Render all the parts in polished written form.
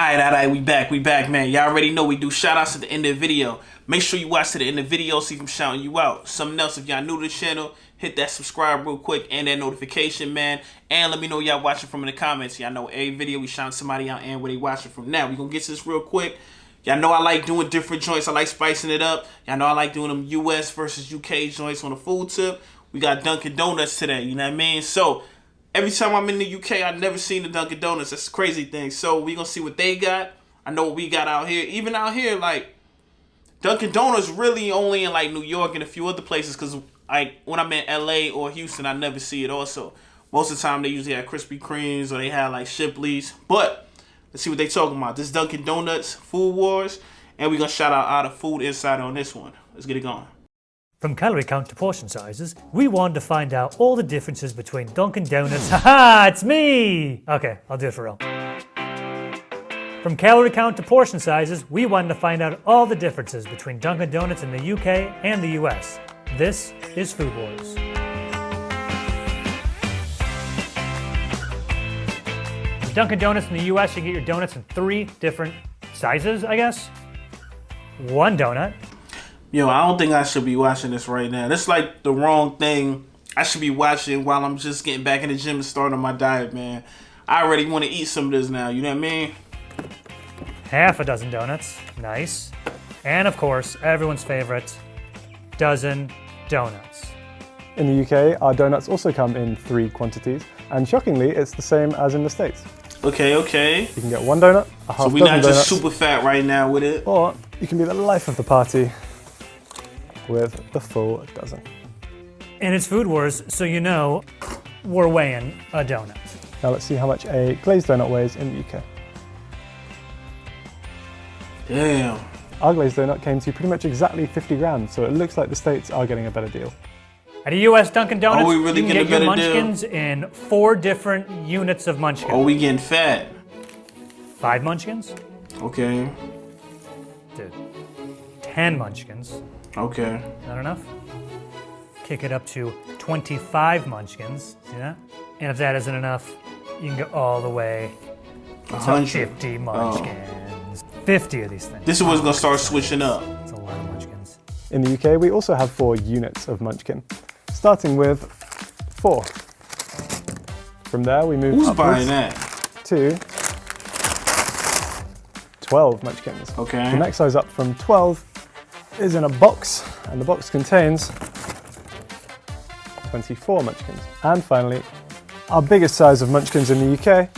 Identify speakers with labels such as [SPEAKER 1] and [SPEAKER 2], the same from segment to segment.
[SPEAKER 1] Alright, we back, man. Y'all already know we do shout outs at the end of the video. Make sure you watch to the end of the video, see if I'm shouting you out. Something else, if y'all new to the channel, hit that subscribe real quick and that notification, man. And let me know y'all watching from in the comments. Y'all know every video we shouting somebody out and where they watching from. Now, we gonna get to this real quick. Y'all know I like doing different joints. I like spicing it up. Y'all know I like doing them US versus UK joints on the food tip. We got Dunkin' Donuts today, you know what I mean? So, every time I'm in the UK, I've never seen the Dunkin' Donuts. That's a crazy thing. So, we gonna see what they got. I know what we got out here. Even out here, like, Dunkin' Donuts really only in, like, New York and a few other places. Because, like, when I'm in LA or Houston, I never see it also. Most of the time, they usually have Krispy Kremes or they have, like, Shipley's. But, let's see what they talking about. This Dunkin' Donuts Food Wars. And we gonna shout out the Food Insider on this one. Let's get it going.
[SPEAKER 2] From calorie count to portion sizes, we wanted to find out all the differences between Dunkin' Donuts. Haha, it's me! Okay, I'll do it for real. From calorie count to portion sizes, we wanted to find out all the differences between Dunkin' Donuts in the UK and the US. This is Food Wars. With Dunkin' Donuts in the US, you get your donuts in 3 different sizes, I guess. 1 donut.
[SPEAKER 1] Yo, I don't think I should be watching this right now. That's like the wrong thing I should be watching while I'm just getting back in the gym and starting on my diet, man. I already want to eat some of this now, you know what I mean?
[SPEAKER 2] Half a dozen donuts. Nice. And of course, everyone's favorite, dozen donuts.
[SPEAKER 3] In the UK, our donuts also come in 3 quantities, and shockingly, it's the same as in the States.
[SPEAKER 1] Okay.
[SPEAKER 3] You can get 1 donut, a half
[SPEAKER 1] So we're
[SPEAKER 3] dozen
[SPEAKER 1] not just
[SPEAKER 3] donuts,
[SPEAKER 1] super fat right now with it.
[SPEAKER 3] or you can be the life of the party with the full dozen.
[SPEAKER 2] And it's Food Wars, so you know we're weighing a donut.
[SPEAKER 3] Now let's see how much a glazed donut weighs in the UK.
[SPEAKER 1] Damn.
[SPEAKER 3] Our glazed donut came to pretty much exactly 50 grams, so it looks like the States are getting a better deal.
[SPEAKER 2] At a US Dunkin' Donuts,
[SPEAKER 1] we really
[SPEAKER 2] you can
[SPEAKER 1] getting
[SPEAKER 2] get
[SPEAKER 1] a
[SPEAKER 2] your
[SPEAKER 1] better deal?
[SPEAKER 2] munchkins in 4 different units of munchkin.
[SPEAKER 1] Oh, we getting fat.
[SPEAKER 2] 5 munchkins?
[SPEAKER 1] Okay.
[SPEAKER 2] Dude. 10 munchkins.
[SPEAKER 1] Okay.
[SPEAKER 2] Not enough? Kick it up to 25 munchkins. See that? And if that isn't enough, you can go all the way to
[SPEAKER 1] 100.
[SPEAKER 2] 50 munchkins. 50 of these things.
[SPEAKER 1] This is what's gonna start switching up.
[SPEAKER 2] That's a lot of munchkins.
[SPEAKER 3] In the UK, we also have 4 units of munchkin, starting with 4. From there, we move
[SPEAKER 1] Who's
[SPEAKER 3] upwards
[SPEAKER 1] buying that?
[SPEAKER 3] to 12 munchkins.
[SPEAKER 1] Okay.
[SPEAKER 3] The next size up from 12 is in a box, and the box contains 24 munchkins. And finally, our biggest size of munchkins in the UK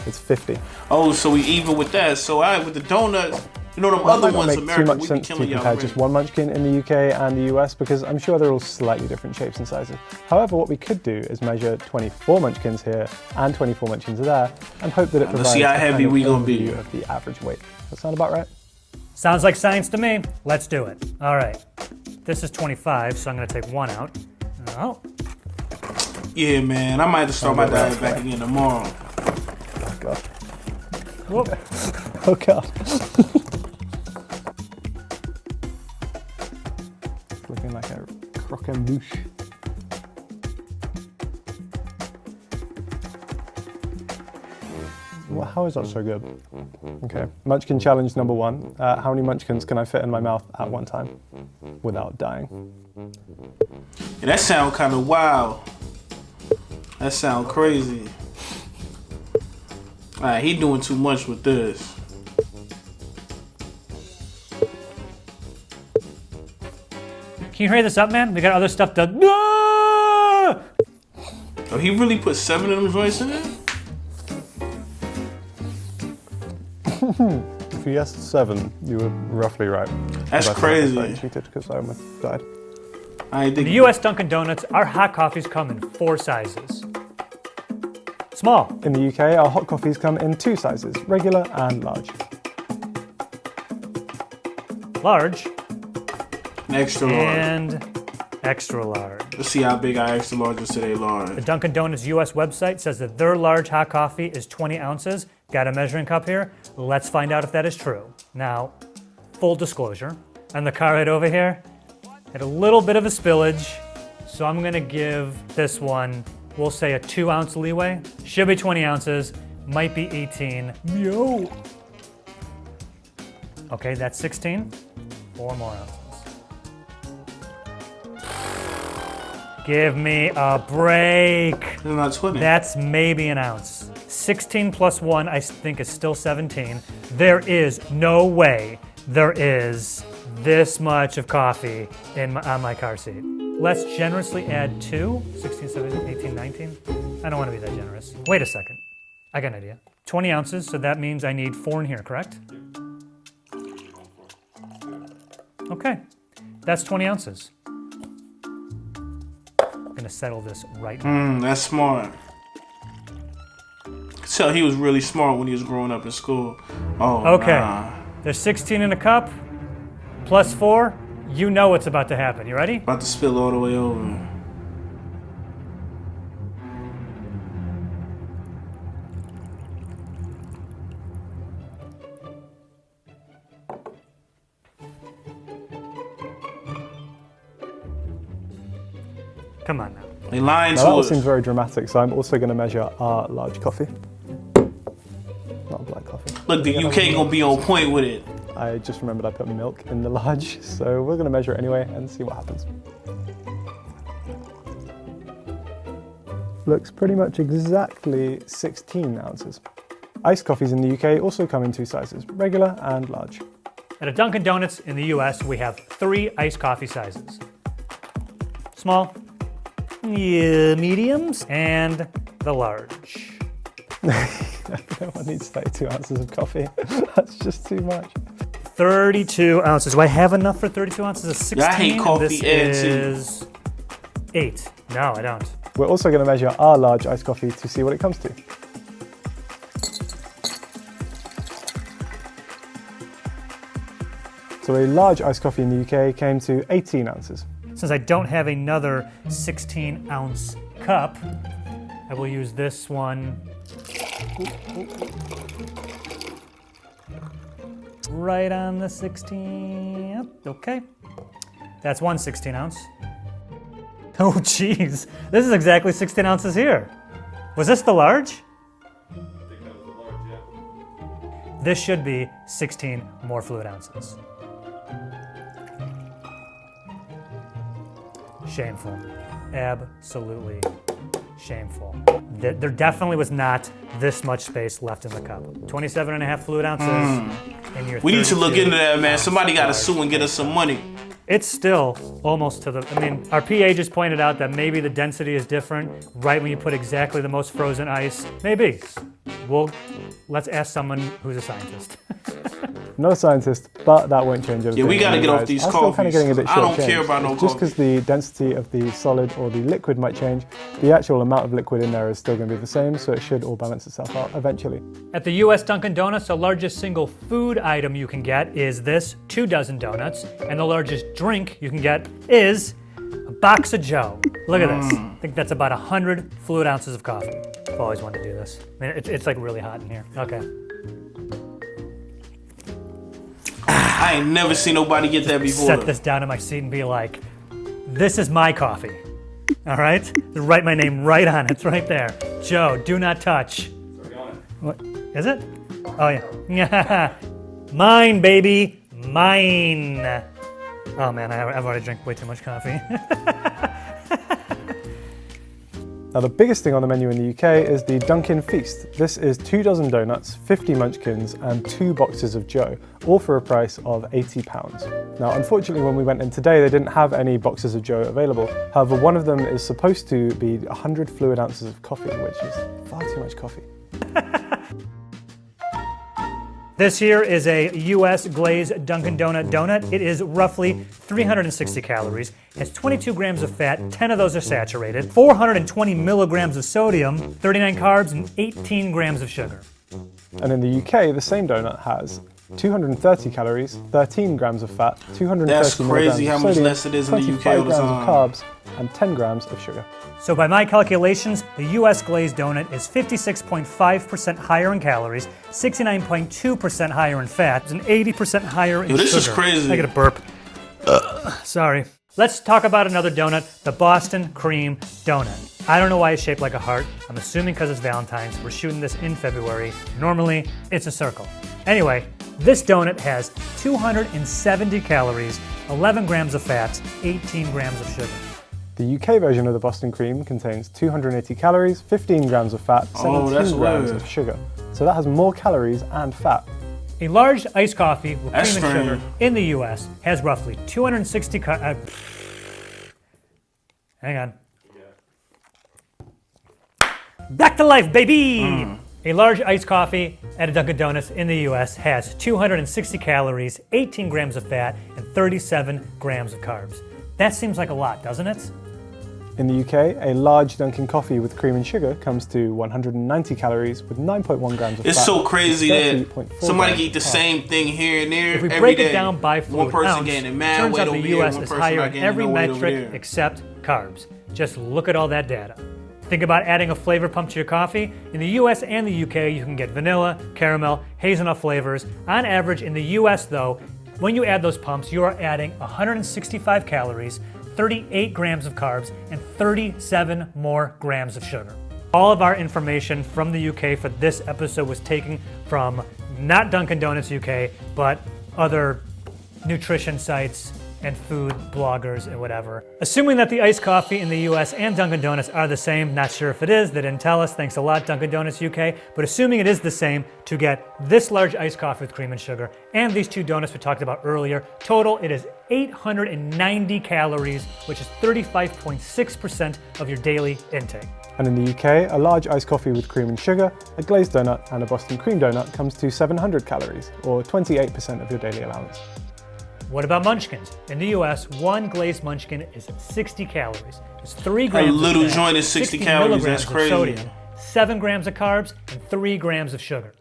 [SPEAKER 3] is 50.
[SPEAKER 1] Oh, so we even with that. So with the donuts, you know them
[SPEAKER 3] That
[SPEAKER 1] other
[SPEAKER 3] might not
[SPEAKER 1] ones,
[SPEAKER 3] make too
[SPEAKER 1] America,
[SPEAKER 3] much
[SPEAKER 1] we be
[SPEAKER 3] sense to
[SPEAKER 1] killing y'all
[SPEAKER 3] compare
[SPEAKER 1] already.
[SPEAKER 3] just one munchkin in the UK and the US because I'm sure they're all slightly different shapes and sizes. However, what we could do is measure 24 munchkins here and 24 munchkins there and hope that it provides
[SPEAKER 1] see how
[SPEAKER 3] a
[SPEAKER 1] heavy
[SPEAKER 3] kind of
[SPEAKER 1] we gonna be.
[SPEAKER 3] overview of the average weight. Does that sound about right?
[SPEAKER 2] Sounds like science to me. Let's do it. All right. This is 25, so I'm going to take 1 out. Oh,
[SPEAKER 1] Yeah, man. I might have to start my
[SPEAKER 3] Oh,
[SPEAKER 1] diet
[SPEAKER 3] that's
[SPEAKER 1] back
[SPEAKER 3] right.
[SPEAKER 1] again tomorrow.
[SPEAKER 3] Oh god.
[SPEAKER 2] whoop.
[SPEAKER 3] Oh god. Looking like a croquembouche. Well, how is that so good? Okay, Munchkin challenge number 1. How many munchkins can I fit in my mouth at one time without dying?
[SPEAKER 1] Yeah, that sound kind of wild. That sound crazy. Alright, he doing too much with this.
[SPEAKER 2] Can you hurry this up, man? We got other stuff to... No!
[SPEAKER 1] Oh, he really put 7 of them joints in there?
[SPEAKER 3] If you guessed 7, you were roughly right.
[SPEAKER 1] That's
[SPEAKER 3] But I think
[SPEAKER 1] crazy.
[SPEAKER 3] I cheated because I almost died.
[SPEAKER 1] I ain't
[SPEAKER 2] In
[SPEAKER 1] think
[SPEAKER 2] the US Dunkin' Donuts, our hot coffees come in 4 sizes. Small.
[SPEAKER 3] In the UK, our hot coffees come in 2 sizes, regular and large.
[SPEAKER 2] Large
[SPEAKER 1] extra large.
[SPEAKER 2] and extra large.
[SPEAKER 1] Let's see how big our extra large is today,
[SPEAKER 2] The
[SPEAKER 1] large.
[SPEAKER 2] Dunkin' Donuts US website says that their large hot coffee is 20 ounces. Got a measuring cup here. Let's find out if that is true. Now, full disclosure, on the car right over here, had a little bit of a spillage, so I'm gonna give this one, we'll say a 2 ounce leeway. Should be 20 ounces. might be 18. Yo. Okay, that's 16. 4 more ounces. Give me a break.
[SPEAKER 1] They're not 20.
[SPEAKER 2] That's maybe an ounce. 16 plus 1, I think, is still 17. There is no way there is this much of coffee on my car seat. Let's generously add 2. 16, 17, 18, 19. I don't want to be that generous. Wait a second. I got an idea. 20 ounces, so that means I need 4 in here, correct? Okay, that's 20 ounces. I'm gonna settle this right now.
[SPEAKER 1] That's smart. Tell he was really smart when he was growing up in school. Oh,
[SPEAKER 2] Okay,
[SPEAKER 1] nah.
[SPEAKER 2] there's 16 in a cup, plus 4. You know what's about to happen. You ready?
[SPEAKER 1] About to spill all the way over.
[SPEAKER 2] Come on now.
[SPEAKER 1] They lying
[SPEAKER 3] Now
[SPEAKER 1] to
[SPEAKER 3] that all
[SPEAKER 1] us.
[SPEAKER 3] seems very dramatic, so I'm also going to measure our large coffee. Not black coffee.
[SPEAKER 1] Look, the UK gonna be on point with it.
[SPEAKER 3] I just remembered I put milk in the large, so we're going to measure it anyway and see what happens. Looks pretty much exactly 16 ounces. Iced coffees in the UK also come in 2 sizes, regular and large.
[SPEAKER 2] At a Dunkin' Donuts in the US, we have 3 iced coffee sizes. Small, mediums, and the large.
[SPEAKER 3] No one needs 32 ounces of coffee. That's just too much.
[SPEAKER 2] 32 ounces. Do I have enough for 32 ounces of 16?
[SPEAKER 1] Yeah, I hate coffee
[SPEAKER 2] This
[SPEAKER 1] and tea.
[SPEAKER 2] is 8. No, I don't.
[SPEAKER 3] We're also going to measure our large iced coffee to see what it comes to. So a large iced coffee in the UK came to 18 ounces.
[SPEAKER 2] Since I don't have another 16-ounce cup, I will use this one right on the 16. Yep, okay. That's 1 16-ounce. Oh, geez. This is exactly 16 ounces here. Was this the large?
[SPEAKER 1] I think that was the large, yeah.
[SPEAKER 2] This should be 16 more fluid ounces. Shameful. Absolutely shameful. There definitely was not this much space left in the cup. 27 and a half fluid ounces in your
[SPEAKER 1] We need to look into that, man.
[SPEAKER 2] 32-ounce
[SPEAKER 1] Somebody got to
[SPEAKER 2] large.
[SPEAKER 1] sue and get us some money.
[SPEAKER 2] It's still almost to the, I mean, our PA just pointed out that maybe the density is different right when you put exactly the most frozen ice. Maybe. Let's ask someone who's a scientist.
[SPEAKER 3] Not a scientist, but that won't change everything.
[SPEAKER 1] Yeah, we got to get off these
[SPEAKER 3] I'm still kind of
[SPEAKER 1] coffees.
[SPEAKER 3] getting a bit
[SPEAKER 1] I don't
[SPEAKER 3] shortchanged.
[SPEAKER 1] care about no
[SPEAKER 3] Just because
[SPEAKER 1] coffee.
[SPEAKER 3] the density of the solid or the liquid might change, the actual amount of liquid in there is still going to be the same, so it should all balance itself out eventually.
[SPEAKER 2] At the US Dunkin' Donuts, the largest single food item you can get is this 2 dozen donuts, and the largest drink you can get is a box of Joe. Look at this. I think that's about 100 fluid ounces of coffee. I've always wanted to do this. I mean, it's like really hot in here. Okay.
[SPEAKER 1] I ain't never seen nobody get that before.
[SPEAKER 2] Set this down in my seat and be like, this is my coffee. All right? Write my name right on it. It's right there. Joe, do not touch. What? Is it? Oh, yeah. Mine, baby. Mine. Oh, man, I've already drank way too much coffee.
[SPEAKER 3] Now the biggest thing on the menu in the UK is the Dunkin' Feast. This is 2 dozen donuts, 50 munchkins and 2 boxes of Joe, all for a price of £80. Now unfortunately when we went in today they didn't have any boxes of Joe available. However, one of them is supposed to be 100 fluid ounces of coffee, which is far too much coffee.
[SPEAKER 2] This here is a US glazed Dunkin' donut. It is roughly 360 calories, has 22 grams of fat, 10 of those are saturated, 420 milligrams of sodium, 39 carbs, and 18 grams of sugar.
[SPEAKER 3] And in the UK, the same donut has 230 calories, 13 grams of fat, 230
[SPEAKER 1] That's crazy
[SPEAKER 3] milligrams
[SPEAKER 1] how
[SPEAKER 3] of
[SPEAKER 1] much
[SPEAKER 3] sodium,
[SPEAKER 1] less it is in the UK
[SPEAKER 3] 25
[SPEAKER 1] all the
[SPEAKER 3] grams
[SPEAKER 1] time.
[SPEAKER 3] of carbs, and 10 grams of sugar.
[SPEAKER 2] So by my calculations, the US glazed donut is 56.5% higher in calories, 69.2% higher in fat, and 80% higher in
[SPEAKER 1] Yo, this
[SPEAKER 2] sugar.
[SPEAKER 1] is crazy.
[SPEAKER 2] I get a burp. Sorry. Let's talk about another donut, the Boston Cream Donut. I don't know why it's shaped like a heart. I'm assuming because it's Valentine's. We're shooting this in February. Normally, it's a circle. Anyway, this donut has 270 calories, 11 grams of fats, 18 grams of sugar.
[SPEAKER 3] The UK version of the Boston cream contains 280 calories, 15 grams of fat, 17 grams of sugar. So that has more calories and fat.
[SPEAKER 2] A large iced coffee with
[SPEAKER 1] That's
[SPEAKER 2] cream and sugar
[SPEAKER 1] strange.
[SPEAKER 2] in the US has roughly 260 hang on. Back to life, baby! A large iced coffee at a Dunkin' Donuts in the US has 260 calories, 18 grams of fat, and 37 grams of carbs. That seems like a lot, doesn't it?
[SPEAKER 3] In the UK, a large Dunkin' coffee with cream and sugar comes to 190 calories with 9.1 grams of fat.
[SPEAKER 1] It's so crazy
[SPEAKER 3] and
[SPEAKER 1] that
[SPEAKER 3] 30.4
[SPEAKER 1] somebody
[SPEAKER 3] grams
[SPEAKER 1] can eat the
[SPEAKER 3] of carbs.
[SPEAKER 1] same thing here and there.
[SPEAKER 2] If we
[SPEAKER 1] every
[SPEAKER 2] break
[SPEAKER 1] day.
[SPEAKER 2] it down by fluid
[SPEAKER 1] one person
[SPEAKER 2] ounce,
[SPEAKER 1] gaining
[SPEAKER 2] it
[SPEAKER 1] mad
[SPEAKER 2] turns
[SPEAKER 1] weight
[SPEAKER 2] out
[SPEAKER 1] over
[SPEAKER 2] the
[SPEAKER 1] here,
[SPEAKER 2] US
[SPEAKER 1] one
[SPEAKER 2] is
[SPEAKER 1] person
[SPEAKER 2] higher
[SPEAKER 1] not
[SPEAKER 2] in
[SPEAKER 1] gaining
[SPEAKER 2] every
[SPEAKER 1] no weight over
[SPEAKER 2] metric
[SPEAKER 1] there.
[SPEAKER 2] except carbs. Just look at all that data. Think about adding a flavor pump to your coffee. In the US and the UK, you can get vanilla, caramel, hazelnut flavors. On average, in the US though, when you add those pumps, you are adding 165 calories, 38 grams of carbs, and 37 more grams of sugar. All of our information from the UK for this episode was taken from not Dunkin' Donuts UK, but other nutrition sites and food bloggers and whatever. Assuming that the iced coffee in the US and Dunkin' Donuts are the same, not sure if it is, they didn't tell us, thanks a lot Dunkin' Donuts UK, but assuming it is the same, to get this large iced coffee with cream and sugar and these two donuts we talked about earlier, total it is 890 calories, which is 35.6% of your daily intake.
[SPEAKER 3] And in the UK, a large iced coffee with cream and sugar, a glazed donut, and a Boston cream donut comes to 700 calories, or 28% of your daily allowance.
[SPEAKER 2] What about munchkins? In the US, one glazed munchkin is 60 calories. It's 3 grams of
[SPEAKER 1] little
[SPEAKER 2] fat,
[SPEAKER 1] joint is 60 calories,
[SPEAKER 2] milligrams
[SPEAKER 1] that's
[SPEAKER 2] of
[SPEAKER 1] crazy.
[SPEAKER 2] sodium, 7 grams of carbs, and 3 grams of sugar.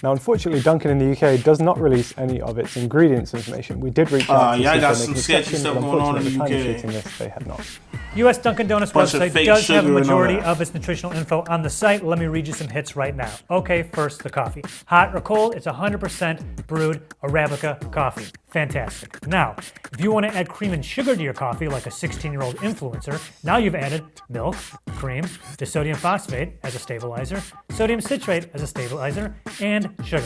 [SPEAKER 3] Now, unfortunately, Dunkin' in the UK does not release any of its ingredients information. We did reach out to
[SPEAKER 1] y'all
[SPEAKER 3] see if
[SPEAKER 1] got
[SPEAKER 3] they
[SPEAKER 1] some
[SPEAKER 3] make an
[SPEAKER 1] sketchy
[SPEAKER 3] exception,
[SPEAKER 1] stuff
[SPEAKER 3] but
[SPEAKER 1] going on in
[SPEAKER 3] unfortunately,
[SPEAKER 1] the
[SPEAKER 3] at the time of
[SPEAKER 1] UK.
[SPEAKER 3] shooting this, they had not.
[SPEAKER 2] US Dunkin' Donuts
[SPEAKER 1] Bunch of
[SPEAKER 2] website
[SPEAKER 1] fake
[SPEAKER 2] does have a
[SPEAKER 1] sugar and all
[SPEAKER 2] majority
[SPEAKER 1] that.
[SPEAKER 2] of its nutritional info on the site. Let me read you some hits right now. Okay, first, the coffee. Hot or cold, it's 100% brewed Arabica coffee. Fantastic. Now, if you want to add cream and sugar to your coffee like a 16-year-old influencer, now you've added milk, cream, disodium phosphate as a stabilizer, sodium citrate as a stabilizer, and sugar.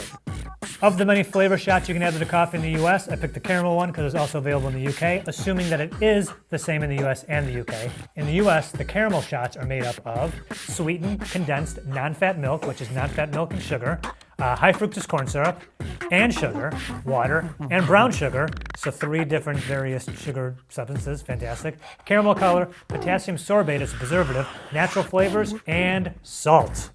[SPEAKER 2] Of the many flavor shots you can add to the coffee in the US, I picked the caramel one because it's also available in the UK, assuming that it is the same in the US and the UK. In the US, the caramel shots are made up of sweetened, condensed, non-fat milk, which is non-fat milk and sugar, high fructose corn syrup, and sugar, water, and brown sugar, so 3 different various sugar substances, fantastic, caramel color, potassium sorbate as a preservative, natural flavors, and salt.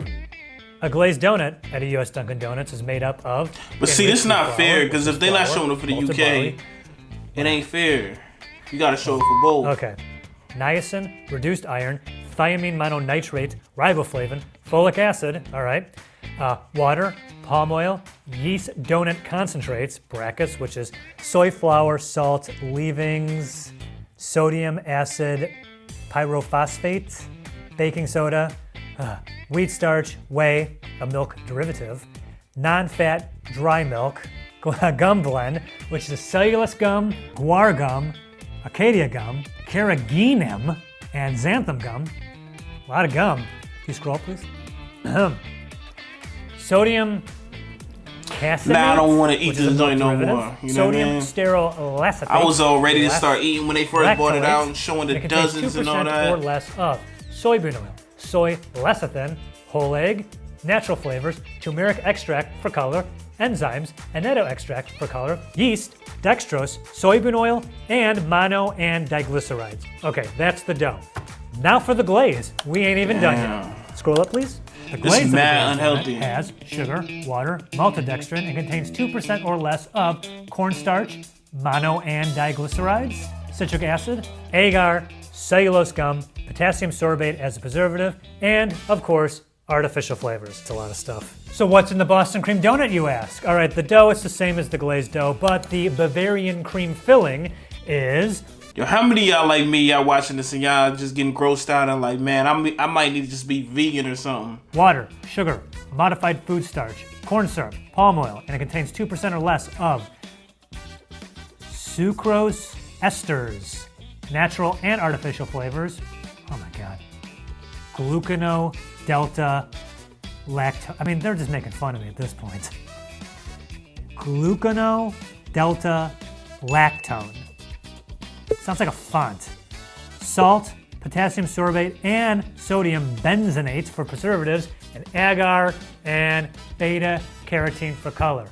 [SPEAKER 2] A glazed donut at a US Dunkin' Donuts is made up of...
[SPEAKER 1] But see, this
[SPEAKER 2] enriched
[SPEAKER 1] not
[SPEAKER 2] flour,
[SPEAKER 1] fair, because
[SPEAKER 2] which
[SPEAKER 1] if
[SPEAKER 2] is
[SPEAKER 1] they not
[SPEAKER 2] flour,
[SPEAKER 1] showing it for the
[SPEAKER 2] malted
[SPEAKER 1] UK,
[SPEAKER 2] barley.
[SPEAKER 1] it ain't fair. You gotta show it for both.
[SPEAKER 2] Okay. Niacin, reduced iron, thiamine mononitrate, riboflavin, folic acid, all right, water, palm oil, yeast donut concentrates, brackets, which is soy flour, salt, leavings, sodium acid, pyrophosphate, baking soda, wheat starch, whey, a milk derivative, non-fat dry milk, gum blend, which is a cellulose gum, guar gum, acacia gum, carrageenan, and xanthan gum. A lot of gum. Can you scroll, please? Sodium caseinate.
[SPEAKER 1] Nah, I don't want to eat
[SPEAKER 2] which is a
[SPEAKER 1] this
[SPEAKER 2] milk
[SPEAKER 1] joint no
[SPEAKER 2] derivative.
[SPEAKER 1] more. You know
[SPEAKER 2] Sodium
[SPEAKER 1] what I mean?
[SPEAKER 2] sterolacetate.
[SPEAKER 1] I was all ready to
[SPEAKER 2] less
[SPEAKER 1] start eating when they first brought it out and showing the
[SPEAKER 2] it contains
[SPEAKER 1] dozens and all
[SPEAKER 2] 2%
[SPEAKER 1] that.
[SPEAKER 2] or less of soybean oil, soy lecithin, whole egg, natural flavors, turmeric extract for color, enzymes, annatto extract for color, yeast, dextrose, soybean oil, and mono and diglycerides. Okay, that's the dough. Now for the glaze. We ain't even done yet. Scroll up, please. The glaze of the
[SPEAKER 1] mad
[SPEAKER 2] glazed donut
[SPEAKER 1] unhealthy.
[SPEAKER 2] has sugar, water, maltodextrin, and contains 2% or less of cornstarch, mono and diglycerides, citric acid, agar, cellulose gum, potassium sorbate as a preservative, and, of course, artificial flavors. It's a lot of stuff. So what's in the Boston cream donut, you ask? All right, the dough is the same as the glazed dough, but the Bavarian cream filling is...
[SPEAKER 1] Yo, how many of y'all like me, y'all watching this and y'all just getting grossed out and like, man, I might need to just be vegan or something.
[SPEAKER 2] water, sugar, modified food starch, corn syrup, palm oil, and it contains 2% or less of sucrose esters, natural and artificial flavors, glucano delta lactose. I mean, they're just making fun of me at this point. Glucano delta lactone. Sounds like a font. Salt, potassium sorbate, and sodium benzenate for preservatives, and agar and beta carotene for color.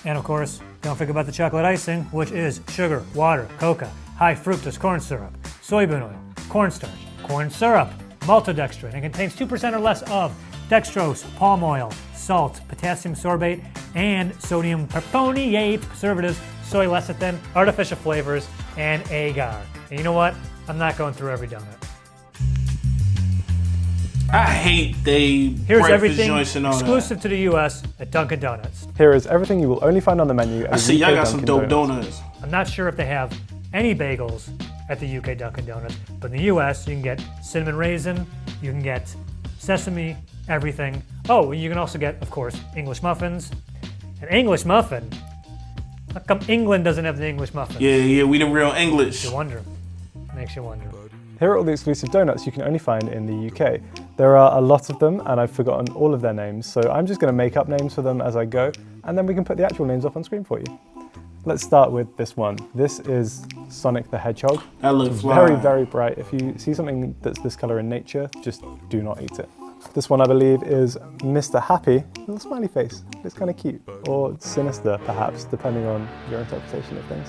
[SPEAKER 2] And of course, don't forget about the chocolate icing, which is sugar, water, cocoa, high fructose corn syrup, soybean oil, cornstarch, corn syrup, maltodextrin, and contains 2% or less of dextrose, palm oil, salt, potassium sorbate, and sodium perponiate preservatives, soy lecithin, artificial flavors, and agar. And you know what? I'm not going through every donut.
[SPEAKER 1] I hate they
[SPEAKER 2] Here's
[SPEAKER 1] breakfast
[SPEAKER 2] everything
[SPEAKER 1] joints and all
[SPEAKER 2] exclusive to the US at Dunkin' Donuts.
[SPEAKER 3] Here is everything you will only find on the menu at
[SPEAKER 1] I see
[SPEAKER 3] UK
[SPEAKER 1] y'all got some dope
[SPEAKER 3] Dunkin'
[SPEAKER 1] donuts.
[SPEAKER 2] I'm not sure if they have any bagels at the UK Dunkin' Donuts, but in the US you can get cinnamon raisin, you can get sesame, everything. Oh, you can also get, of course, English muffins. An English muffin? How come England doesn't have the English muffin?
[SPEAKER 1] Yeah, we the real English.
[SPEAKER 2] You wonder. Makes you wonder.
[SPEAKER 3] Here are all the exclusive donuts you can only find in the UK. There are a lot of them and I've forgotten all of their names, so I'm just going to make up names for them as I go, and then we can put the actual names up on screen for you. Let's start with this one. This is Sonic the Hedgehog.
[SPEAKER 1] That looks fly.
[SPEAKER 3] Very, very bright. If you see something that's this color in nature, just do not eat it. This one I believe is Mr. Happy, little smiley face. It's kind of cute, or sinister perhaps, depending on your interpretation of things.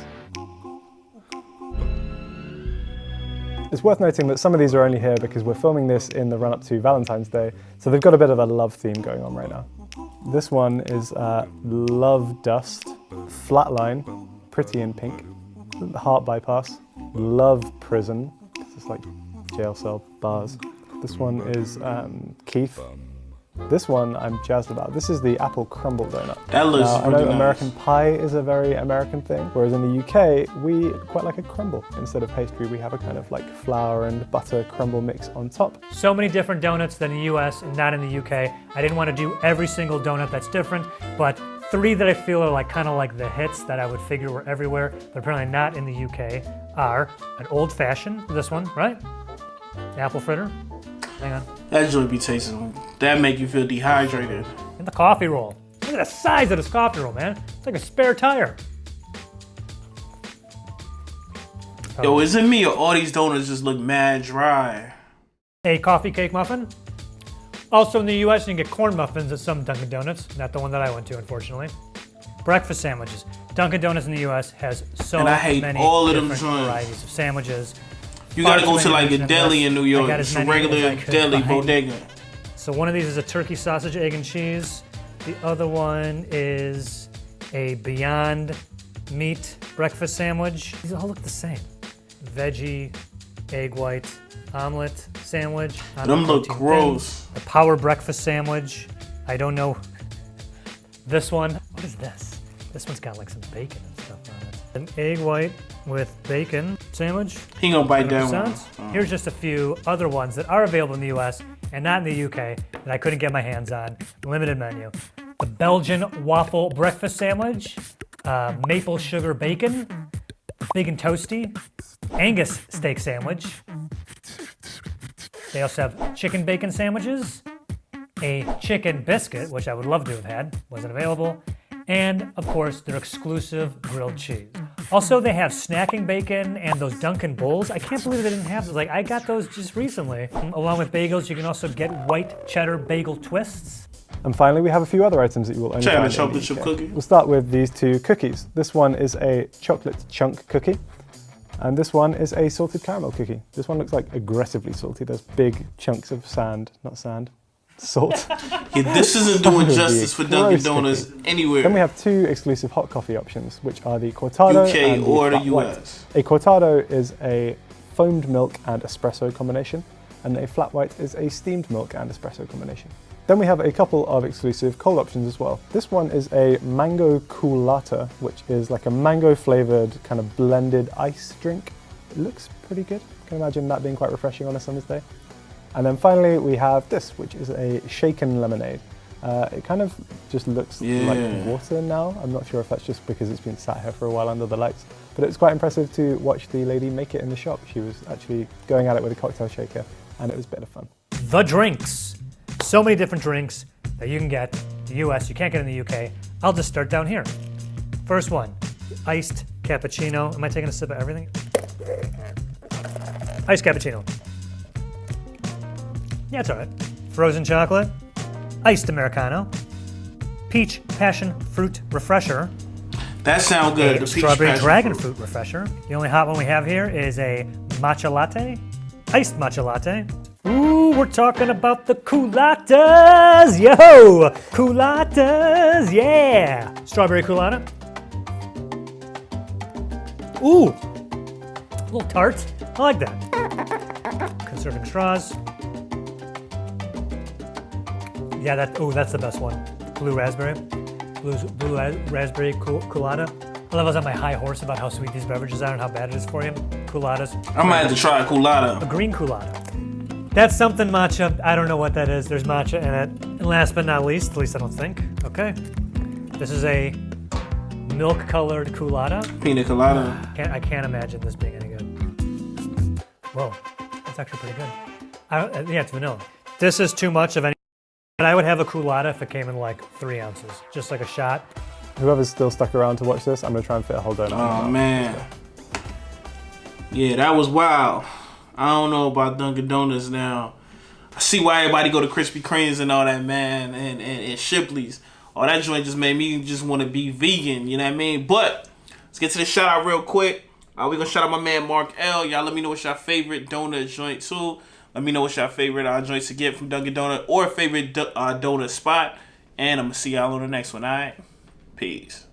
[SPEAKER 3] It's worth noting that some of these are only here because we're filming this in the run-up to Valentine's Day, so they've got a bit of a love theme going on right now. This one is Love Dust, Flatline, pretty in pink, Heart Bypass, Love Prison, because it's like jail cell bars. This one is Keith. This one I'm jazzed about. This is the apple crumble donut.
[SPEAKER 1] That looks
[SPEAKER 3] now,
[SPEAKER 1] really
[SPEAKER 3] I know
[SPEAKER 1] nice.
[SPEAKER 3] American pie is a very American thing, whereas in the UK, we quite like a crumble. Instead of pastry, we have a kind of like flour and butter crumble mix on top.
[SPEAKER 2] So many different donuts than in the US and not in the UK. I didn't want to do every single donut that's different, but 3 that I feel are like kind of like the hits that I would figure were everywhere, but apparently not in the UK, are an old fashioned, this one, right? The apple fritter. Hang on.
[SPEAKER 1] That joint be tasting. That make you feel dehydrated.
[SPEAKER 2] And the coffee roll. Look at the size of this coffee roll, man. It's like a spare tire.
[SPEAKER 1] Yo, is it me or all these donuts just look mad dry?
[SPEAKER 2] A coffee cake muffin. Also in the US, you can get corn muffins at some Dunkin' Donuts. Not the one that I went to, unfortunately. Breakfast sandwiches. Dunkin' Donuts in the US has so
[SPEAKER 1] And I hate
[SPEAKER 2] many
[SPEAKER 1] all of them
[SPEAKER 2] different
[SPEAKER 1] joints.
[SPEAKER 2] varieties of sandwiches.
[SPEAKER 1] You gotta go
[SPEAKER 2] Far
[SPEAKER 1] to
[SPEAKER 2] too
[SPEAKER 1] like
[SPEAKER 2] many
[SPEAKER 1] a deli in New
[SPEAKER 2] I
[SPEAKER 1] York.
[SPEAKER 2] got
[SPEAKER 1] It's
[SPEAKER 2] as
[SPEAKER 1] a
[SPEAKER 2] many as I
[SPEAKER 1] regular
[SPEAKER 2] could
[SPEAKER 1] deli
[SPEAKER 2] find.
[SPEAKER 1] bodega.
[SPEAKER 2] So one of these is a turkey sausage, egg, and cheese. The other one is a Beyond Meat breakfast sandwich. These all look the same. Veggie, egg white, omelet sandwich.
[SPEAKER 1] Them look
[SPEAKER 2] protein
[SPEAKER 1] gross.
[SPEAKER 2] thing. The Power breakfast sandwich. I don't know. This one. What is this? This one's got like some bacon and stuff on it. An egg white with bacon sandwich.
[SPEAKER 1] He gonna bite that
[SPEAKER 2] 100%.
[SPEAKER 1] one.
[SPEAKER 2] Here's just a few other ones that are available in the US and not in the UK that I couldn't get my hands on. Limited menu. The Belgian waffle breakfast sandwich, maple sugar bacon, bacon toasty, Angus steak sandwich. They also have chicken bacon sandwiches, a chicken biscuit, which I would love to have had, wasn't available, and of course their exclusive grilled cheese. Also, they have snacking bacon and those Dunkin' bowls. I can't believe they didn't have those. Like, I got those just recently. Along with bagels, you can also get white cheddar bagel twists.
[SPEAKER 3] And finally, we have a few other items that you will only
[SPEAKER 1] Try the
[SPEAKER 3] find
[SPEAKER 1] chocolate
[SPEAKER 3] in the
[SPEAKER 1] chip
[SPEAKER 3] UK.
[SPEAKER 1] cookie.
[SPEAKER 3] We'll start with these 2 cookies. This one is a chocolate chunk cookie, and this one is a salted caramel cookie. This one looks like aggressively salty. There's big chunks of salt.
[SPEAKER 1] Yeah, this isn't doing
[SPEAKER 3] That would be
[SPEAKER 1] justice for
[SPEAKER 3] a
[SPEAKER 1] Dunkin'
[SPEAKER 3] gross
[SPEAKER 1] Donuts
[SPEAKER 3] cookie.
[SPEAKER 1] anywhere.
[SPEAKER 3] Then we have 2 exclusive hot coffee options, which are the cortado
[SPEAKER 1] UK
[SPEAKER 3] and
[SPEAKER 1] or the
[SPEAKER 3] flat white.
[SPEAKER 1] US.
[SPEAKER 3] A cortado is a foamed milk and espresso combination, and a flat white is a steamed milk and espresso combination. Then we have a couple of exclusive cold options as well. This one is a mango coolata, which is like a mango flavored kind of blended ice drink. It looks pretty good. I can imagine that being quite refreshing on a summer's day. And then finally we have this, which is a shaken lemonade. It kind of just looks like water now. I'm not sure if that's just because it's been sat here for a while under the lights, but it was quite impressive to watch the lady make it in the shop. She was actually going at it with a cocktail shaker, and it was a bit of fun.
[SPEAKER 2] the drinks. So many different drinks that you can get in the US, you can't get in the UK. I'll just start down here. First one, iced cappuccino. Am I taking a sip of everything? Iced cappuccino. Yeah, it's all right. Frozen chocolate, iced Americano, peach passion fruit refresher.
[SPEAKER 1] That sounds good.
[SPEAKER 2] A
[SPEAKER 1] The peach
[SPEAKER 2] strawberry
[SPEAKER 1] passion
[SPEAKER 2] dragon
[SPEAKER 1] fruit.
[SPEAKER 2] fruit refresher. The only hot one we have here is a matcha latte, iced matcha latte. Ooh, we're talking about the culottes, yo! Culottes, yeah! Strawberry culotta. Ooh, a little tart. I like that. Conserving straws. Yeah, that's the best one. Blue raspberry. Blue raspberry culotta. I love I was on my high horse about how sweet these beverages are and how bad it is for you. Culottes.
[SPEAKER 1] I might have to try a
[SPEAKER 2] A
[SPEAKER 1] culotta.
[SPEAKER 2] green culotta. That's something matcha. I don't know what that is. There's matcha in it. And last but not least, at least I don't think. Okay. This is a milk-colored culotta.
[SPEAKER 1] Pina colada.
[SPEAKER 2] I can't imagine this being any good. Whoa, that's actually pretty good. Yeah, it's vanilla. This is too much of any. But I would have a culotta if it came in like 3 ounces, just like a shot.
[SPEAKER 3] Whoever's still stuck around to watch this, I'm gonna try and fit a whole donut. in my
[SPEAKER 1] Oh
[SPEAKER 3] mouth.
[SPEAKER 1] man. Yeah, that was wild. I don't know about Dunkin' Donuts now. I see why everybody go to Krispy Kremes and all that, man, and Shipley's. All that joint just made me just want to be vegan, you know what I mean? But let's get to the shout out real quick. We're gonna shout out my man Mark L. Y'all let me know what's your favorite donut joint too. Let me know what's your favorite joints to get from Dunkin' Donut or favorite donut spot. And I'm gonna see y'all on the next one, alright? Peace.